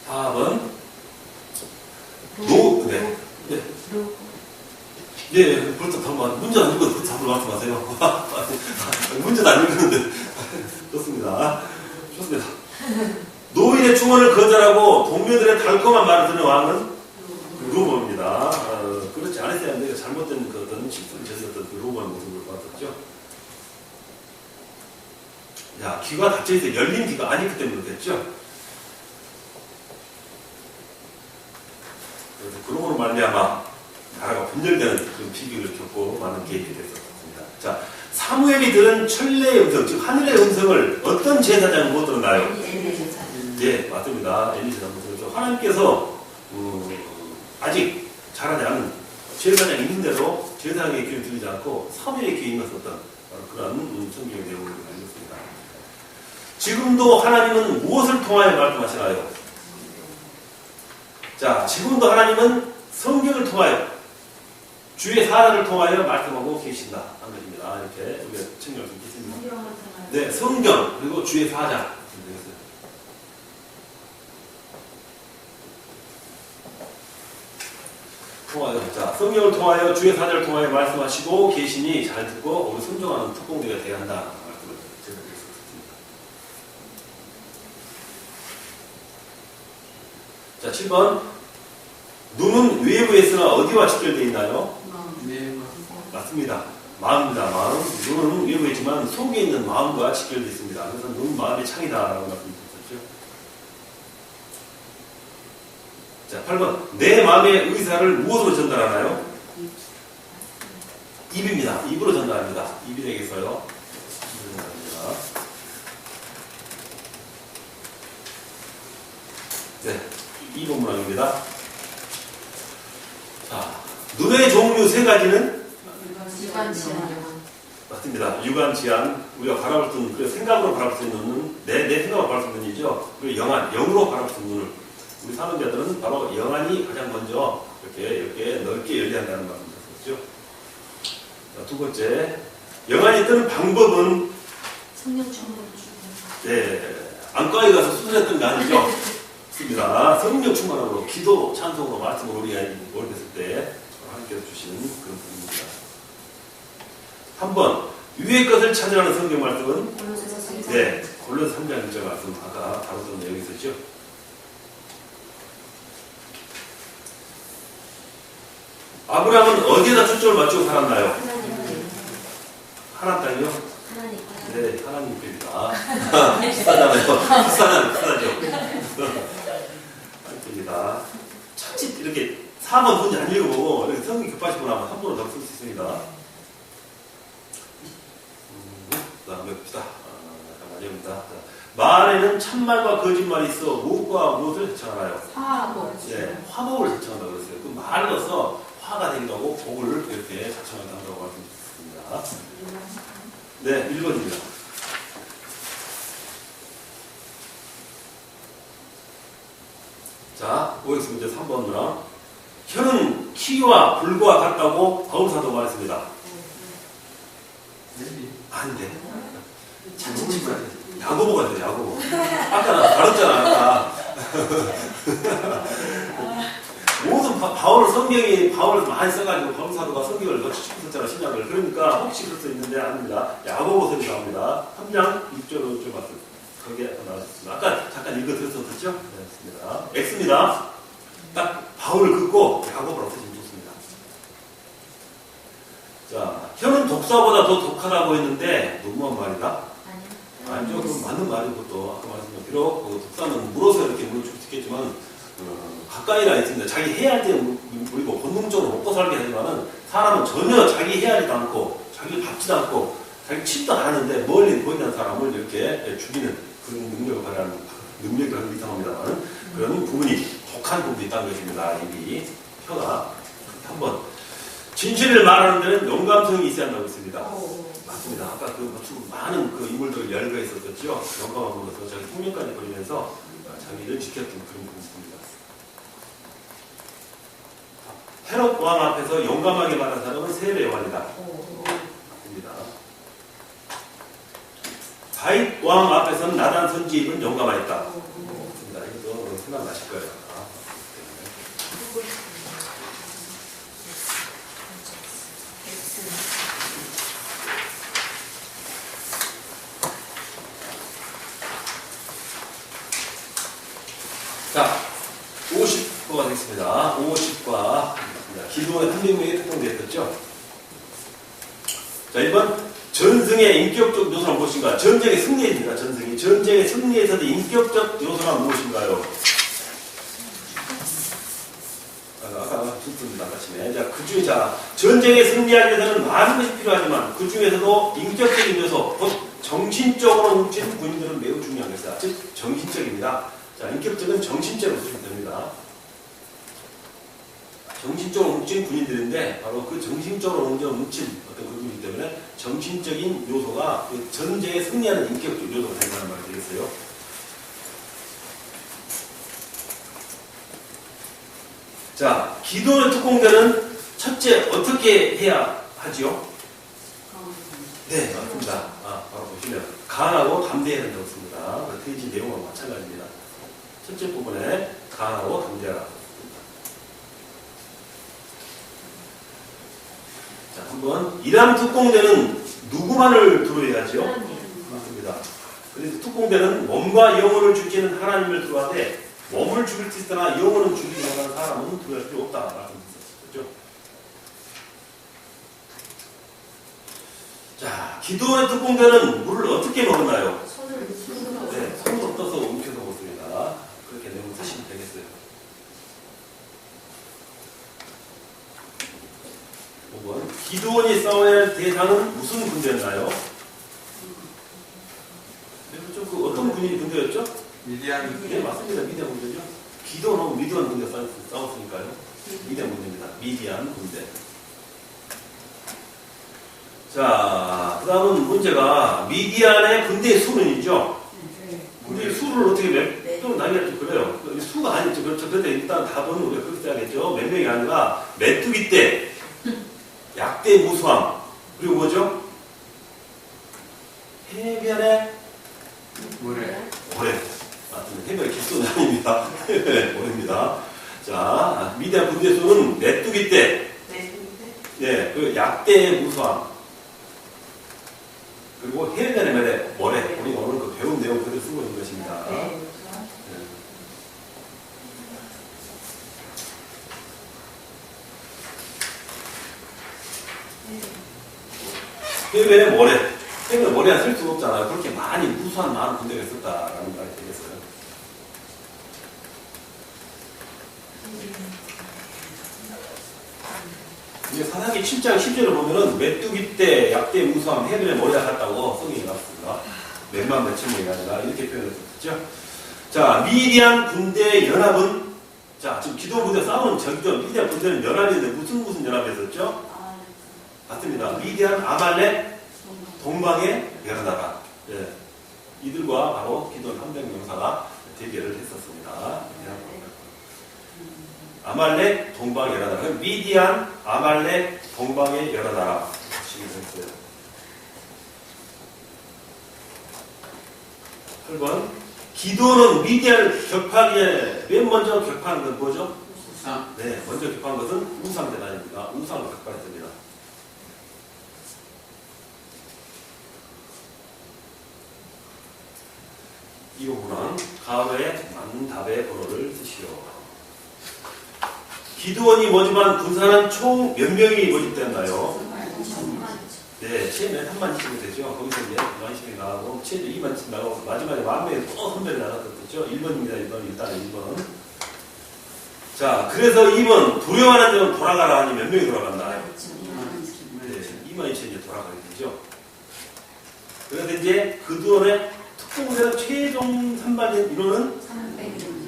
다음은 네, 벌써 한번 문제 안 읽어도 답을 말씀하세요. 문제도 안 읽었는데 좋습니다. 좋습니다. 노인의 충언을 거절하고 동료들의 달콤한 말을 듣는 왕은 로봇입니다. 그렇지 않았어야 하는데 잘못된 그 어떤 실수를 저질렀던 그 로봇의 모습을 봤었죠. 야, 귀가 닫혀있어 열린 귀가 아니기 때문에 그랬죠. 그래서 그러므로 말미암아 나라가 분열되는 그런 비극을 겪고 많은 계획이 됐었습니다. 자, 사무엘이 들은 천례의 음성, 즉 하늘의 음성을 어떤 제사장은 못 들었나요? 예, 맞습니다. 엘리사가 못 들었죠. 하나님께서 아직 자라지 않은 제사장이 있는데도 제사장의 귀를 들리지 않고 사무엘의 귀에 임했었던 그런 성경의 내용을 알고 있습니다. 지금도 하나님은 무엇을 통하여 말씀하시나요? 자, 지금도 하나님은 성경을 통하여 주의 사자를 통하여 말씀하고 계신다 한 것입니다. 이렇게 우리가 챙겨볼 수 있겠습니다. 네, 성경 그리고 주의 사자 통하여, 자, 성경을 통하여 주의 사자를 통하여 말씀하시고 계시니 잘 듣고 우리 순종하는 특공대가 되어야 한다 말씀을 제가 드렸습니다. 자, 7번 눈은 외부에 있으나 어디와 직결되어 있나요? 맞습니다. 마음입니다. 마음. 눈은 외부에 있지만 속에 있는 마음과 직결되어 있습니다. 그래서 눈은 마음의 창이다라고 말씀드렸죠. 자, 8번 내 마음의 의사를 무엇으로 전달하나요? 입입니다. 입으로 전달합니다. 입이 되겠어요. 입으로 전달합니다. 네, 2번 문항입니다. 자, 눈의 종류 세 가지는 맞습니다. 유관지안 우리가 바라볼 수 있는 그 생각으로 바라볼 수 있는 눈은 내 생각으로 바라볼 수 있는 눈이죠. 그리고 영안 영으로 바라볼 수 있는 눈을 우리 사람자들은 바로 영안이 가장 먼저 이렇게 넓게 열려야 한다는 말씀을 드렸죠. 자, 두 번째 영안이 뜨는 방법은 성령 충만. 네, 안과에 가서 수술했던 게 아니죠. 맞습니다. 성령 충만으로 기도 찬송으로 말씀으로 우리가 오래됐을 때 하나님께서 주시는 그런 분입니다. 한번 위의 것을 찾으라는 성경 말씀은 네, 골로새 3장 1절 말씀 아까 다뤘던 내용이 있었죠. 아브라함은 어디에다 초점을 맞추고 살았나요? 하나님 땅이요? 네, 하나님입니다. 비싸잖아요. 비싸죠. 하나님입니다. 차치 이렇게 4번 문제 안 읽어보고 이렇게 성경 급하시고 나면 한 번은 더 쓸 수 있습니다. 그 다음에 봅시다. 마지막입니다. 말에는 참말과 거짓말이 있어 무엇과 무엇을 해청하나요? 네, 화복을 해청한다고 그랬어요. 그 말로서 화가 되기도 하고 복을 이렇게 자청한다고 말씀드렸습니다. 네, 1번입니다. 자, OX 문제 3번 누나. 혀는 키와 불과 같다고 바울사도 말했습니다. 아닌데. 야고보 같아요, 야고보. 아까 나 다뤘잖아, 아까. 모든 바울 성경이 바울을 많이 써가지고 바울사도가 성경을 넣고 싶었잖아, 신약을. 그러니까 혹시 그럴 수 있는데 아닙니다. 야고보서이 나옵니다. 3장 6절로 좀 봤습니다. 거기에 나왔습니다. 아까 잠깐 읽어드렸었죠? 네, 맞습니다. X입니다. 딱 바울을 긋고 야고보라고 쓰시면 좋습니다. 자, 혀는 독사보다 더 독하다고 했는데 너무한 말이다? 아니죠. 그럼 맞는 말인 것도 아까 말씀드린 비록 그 독사는 물어서 이렇게 물을 수 있겠지만 가까이라 있습니다. 자기 해야 할 때는 우리고 본능적으로 먹고 살게 하지만은 사람은 전혀 자기 해야 하지도 않고 자기를 밟지도 않고 자기 치지도 않았는데 멀리 보이는 사람을 이렇게 죽이는 그런 능력을 발휘하는 능력이 이상합니다만 그런 부분이 독한 부분이 있다는 것입니다. 입이 혀가 3번. 진실을 말하는 데는 용감성이 있어야 한다고 했습니다. 오. 맞습니다. 아까 그 많은 그 인물들을 열거했었죠. 용감한 분으로서 자기 생명까지 버리면서 자기를 지켰던 그런 분입니다. 헤롯 왕 앞에서 용감하게 말한 사람은 세례 요한이다. 오. 입니다. 다윗 왕 앞에서는 나단 선지입은 용감하였다. 맞습니다. 이것도 생각나실 거예요. 자, 50과가 되겠습니다. 50과. 기도의 한민국의 특공대 했었죠. 자, 1번. 전승의 인격적 요소는 무엇인가? 전쟁의 승리입니다. 전승이. 전쟁의 승리에서도 인격적 요소가 무엇인가요? 아까 듣습니다. 아침에. 자, 그 중에, 전쟁에 승리하기 위해서는 많은 것이 필요하지만 그 중에서도 인격적인 요소, 곧 정신적으로 뭉친 군인들은 매우 중요한 것이다. 즉, 정신적입니다. 자, 인격적은 정신적으로 쓰시면 됩니다. 정신적으로 뭉친 군인들인데 바로 그 정신적으로 뭉친 어떤 군인이기 때문에 정신적인 요소가 그 전쟁에 승리하는 인격적 요소가 된다는 말이 되겠어요. 자, 기도의 특공대는 첫째 어떻게 해야 하지요? 네, 맞습니다. 바로 보시면 강하고 담대해야 된다고 씁니다. 페이지 내용과 마찬가지입니다. 첫째 부분에 강하고 담대하라. 자, 한번 이러한 특공대는 누구만을 두려워해야지요? 맞습니다. 그래서 특공대는 몸과 영혼을 죽이는 하나님을 두려워하되 몸을 죽일 수 있으나 영혼은 죽이지 못하는 사람은 두려워할 필요 없다 말씀드렸었죠. 자, 기도의 특공대는 물을 어떻게 먹었나요? 네, 손으로 떠서 움켜서 먹습니다. 그렇게 내용 쓰시면 되겠어요. 5번. 기도원이 싸워야 할 대상은 무슨 군대였나요? 그렇죠. 그 어떤 군인이 군대였죠? 미디안. 네, 맞습니다. 미디안 군대죠. 기도는 미디안 군대 싸웠으니까요. 미디안 군대입니다. 미디안 군대. 자, 그 다음은 문제가 미디안의 군대의 수는 있죠. 군대의 수를 어떻게 좀 나이가 좀 그래요. 수가 아니죠. 그렇죠. 그런데 일단 답은 우리가 그렇게 해야겠죠. 몇 명이 아니라 메뚜기 때, 약대 무수함, 그리고 뭐죠? 해변의 모래. 모래. 맞습니다. 해변의 기수는 아닙니다. 모래입니다. 자, 미디안 군대 수는 메뚜기 때, 예, 그 약대의 무수함, 그리고 해변의 모래. 우리가 오늘 그 배운 내용 그대로 쓰고 있는 것입니다. 해변의 모래. 해변의 모래가 쓸 수가 없잖아요. 그렇게 많이 무수한 많은 군대가 있었다라는 말이 되겠어요. 이제 사사기 7장 10절을 보면은 메뚜기 때 약대 무수함 해변에 머리가 갔다고 성경이 나왔습니다. 몇만 몇천 명이 아니라 이렇게 표현했었죠. 자, 미디안 군대 연합은 자, 지금 기도 부대 싸우는 저기죠. 미디안 군대는 연합인데 무슨 연합이었었죠? 맞습니다. 미디안 아말렉 동방의 여러 나라. 예. 이들과 바로 기도원 함정용사가 대결을 했었습니다. 아말렉 동방의 여러 나라. 미디안 아말렉 동방의 여러 나라. 시기했어요. 8번. 기도는 미디안을 격파하기에 맨 먼저 격파한 건 뭐죠? 우상. 네, 먼저 격파한 것은 우상대단입니다. 우상을 격파했습니다. 이 부분은 가로에 맞는 답의 번호를 쓰시오. 기도원이 모집한 군사는 총 몇 명이 모집되었나요? 네, 최대 3만 20이 되죠. 거기서 이제 2만 20이 나가고, 최대 2만 20이 나가고, 마지막에 10,000명이 또 선별이 나갔었죠. 1번입니다. 1번. 일단 1번. 자, 그래서 2번, 두려워하는 자는 돌아가라 하니 몇 명이 돌아갔나요? 네, 2만 2천이 이제 돌아가게 되죠. 그래서 이제 그동안의 특공대는 최종 선발된 인원은 300명입니다.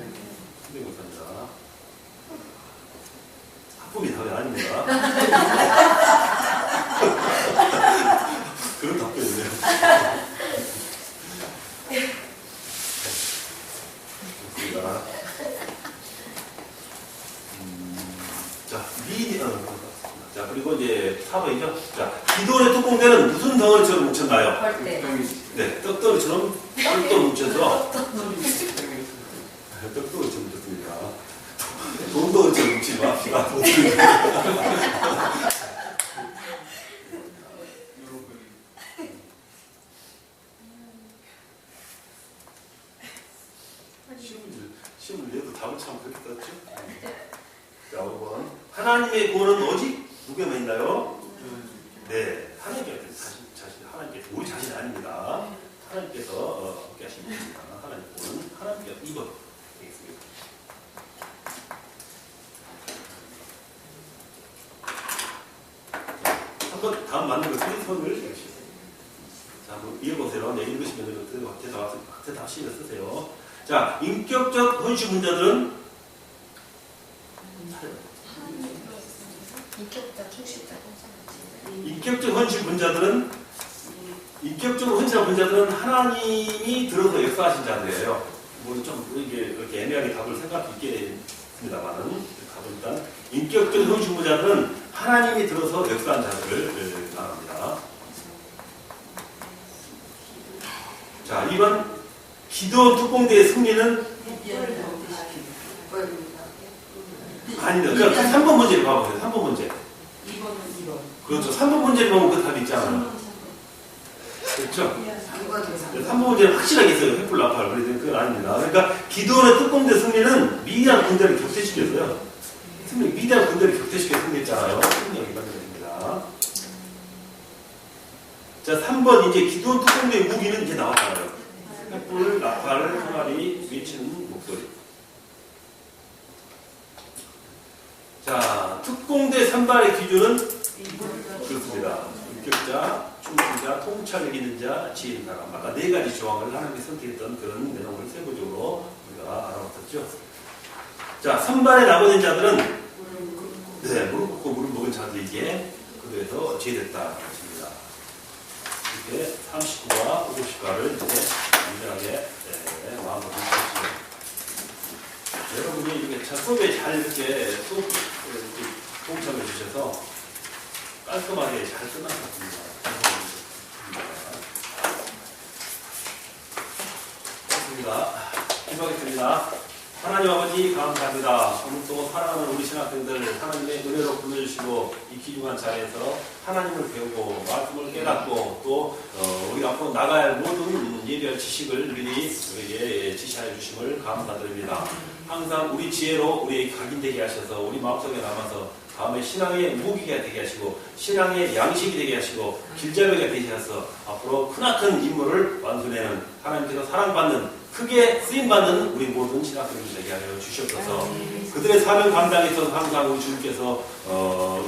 합법이 답이 아닙니다. 됐습니다. 자, 자, 그리고 이제 4번이죠. 자, 기도원의 특공대는 무슨 덩어리처럼 뭉쳤나요? 벌떼. 네, 떡덩이처럼 똘똘 뭉쳐서 떡덩이처럼 뭉쳤습니다. 돈덩이처럼 뭉치지 맙시다. 시험을 내도 답을 참 그렇게 떴죠? 자, 5번. 하나님의 구원은 오직 누구에만 있나요? 네, 하나님께 자신, 하나님께 우리 자신 아닙니다. 하나님께서 함께 하시는 겁니다. 하나님 구원은 하나님께 2번 되겠습니다. 한번 다음 맞는 것을 손을 이렇게. 자, 한번 읽어보세요. 네, 읽으시면 대답시를 쓰세요. 자, 인격적 헌신문자들은 인격적 헌신문자들은 인격적으로 헌신한 분자들은 하나님이 들어서 역사하신 자들이에요. 뭐 좀 이렇게 애매하게 답을 생각할 수 있겠습니다만은 답은 일단 인격적 헌신문자들은 하나님이 들어서 역사한 자들을 말합니다. 자, 2번 기도원 특공대의 승리는 아니다. 그러니까 3번 문제를 봐보세요. 3번 문제. 2번은 2번. 그렇죠. 3번 문제를 보면 그 답이 있잖아요. 그렇죠? 3번 문제는 확실하게 있어요. 횃불 나팔. 그건 아닙니다. 그러니까 기도원의 특공대 승리는 미디안 군대를 격퇴시켰어요. 미디안 군대를 격퇴시켜 승리했잖아요. 승리하게 만들어집니다. 자, 3번 이제 기도원 특공대의 무기는 이제 나왔잖아요. 횃불, 나팔, 항아리, 외치는 목소리. 자, 특공대 선발의 기준은 그렇습니다. 인격자, 충신자, 통찰력 있는 자, 지혜 있는 사람. 아까 4가지 조항을 하나님께 선택했던 그런 내용을 세부적으로 우리가 알아봤었죠. 자, 선발에 나고된 자들은 네, 무릎 꿇고 물을 먹은 자들에게 그에서 지혜됐다 하십니다. 이렇게 39와 50과를 이제 완전하게 마음으로 해주시죠. 여러분이 이렇게 수업에 잘 이렇게 수업 동참해 주셔서 깔끔하게 잘 끝났습니다. 좋습니다. 기도하겠습니다. 하나님 아버지 감사합니다. 오늘 또 사랑하는 우리 신학생들 하나님의 은혜로 불러주시고 이 귀중한 자리에서 하나님을 배우고 말씀을 깨닫고 또 우리 앞으로 나가야 할 모든 예배할 지식을 미리 우리에게 지시하여 주심을 감사드립니다. 항상 우리 지혜로 우리 각인되게 하셔서 우리 마음속에 남아서 다음에 신앙의 무기가 되게 하시고 신앙의 양식이 되게 하시고 길잡이가 되게 하셔서 앞으로 크나큰 임무를 완수하는 하나님께서 사랑받는 크게 쓰임받는 우리 모든 신학생들 되게 하여 주시옵소서. 그들의 사명 감당에 있어서 항상 우리 주님께서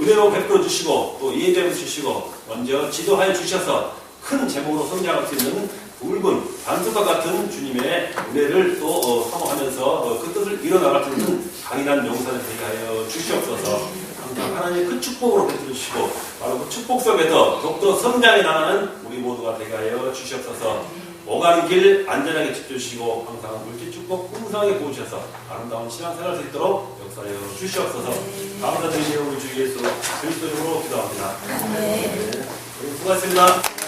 은혜로 베풀어 주시고 또 예배해 주시고 먼저 지도하여 주셔서 큰 제목으로 성장할 수 있는 굵은 반석과 같은 주님의 은혜를 또 사모하면서 그 뜻을 이뤄나갈 수 있는 강인한 용사를 되게 하여 주시옵소서. 항상 하나님의 큰 축복으로 베풀어 주시고 바로 그 축복 속에서 더욱더 성장해 나가는 우리 모두가 되게 하여 주시옵소서. 오가는 길 안전하게 지켜주시고 항상 물질 축복 풍성하게 보셔서 아름다운 신앙생활 수 있도록 역사하여 주시옵소서. 감사드리며 우리 주 예수 그리스도 이름으로 기도합니다. 네. 수고하셨습니다.